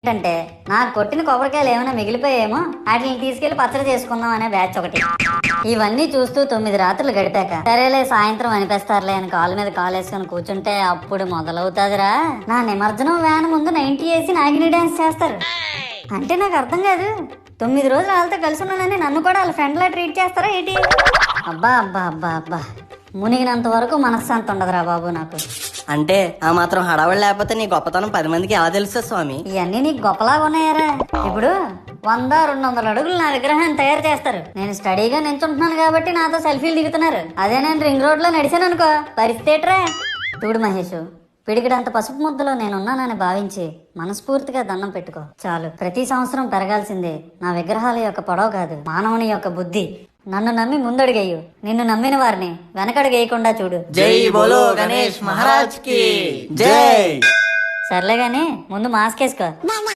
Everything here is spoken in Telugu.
ఏంటంటే నాకు కొట్టిన కొబ్బరికాయలు ఏమైనా మిగిలిపోయేమో వాటిని తీసుకెళ్లి పచ్చడి చేసుకుందాం అనే బ్యాచ్ ఒకటి. ఇవన్నీ చూస్తూ 9 రాత్రులు గడిపాక సరేలే సాయంత్రం అనిపిస్తారులే అని కాలు మీద కాలు వేసుకొని కూర్చుంటే అప్పుడు మొదలవుతాదిరా నా నిమజ్జనం వ్యాన్ ముందు 90 వేసి నాగిని డాన్స్ చేస్తారు. అంటే నాకు అర్థం కాదు, 9 రోజులు వాళ్ళతో కలిసి ఉన్నానని నన్ను కూడా వాళ్ళ ఫ్రెండ్ లా ట్రీట్ చేస్తారా ఏంటి? అబ్బా అబ్బా అబ్బా అబ్బా, మునిగినంత వరకు మనశ్శాంతి ఉండదురా బాబు నాకు. అంటే ఆ మాత్రం హడావుడి లేకపోతే నీ గొప్పతనం 10 మందికి ఎలా తెలుస్తుంది స్వామి? ఇవన్నీ నీకు గొప్పలాగా ఉన్నాయారా? ఇప్పుడు 100-200 అడుగులు నా విగ్రహాన్ని తయారు చేస్తారు. నేను స్టడీగా నించుంటున్నాను కాబట్టి నాతో సెల్ఫీలు దిగుతున్నారు. అదే నేను రింగ్ రోడ్ లో నడిచాను అనుకో, పరిస్థితి రా. చూడు మహేష్, పిడికిడంత పసుపు ముద్దలో నేనున్నానని భావించి మనస్ఫూర్తిగా దండం పెట్టుకో చాలు. ప్రతి సంవత్సరం పెరగాల్సిందే నా విగ్రహాల యొక్క పొడవు కాదు, మానవుని యొక్క బుద్ధి. నన్ను నమ్మి ముందడుగేయు, నిన్ను నమ్మిన వారిని వెనకడుగేయకుండా చూడు. జై బోలో గణేష్ మహారాజ్ కి జై. సర్లే గాని ముందు మాస్క్ వేసుకో.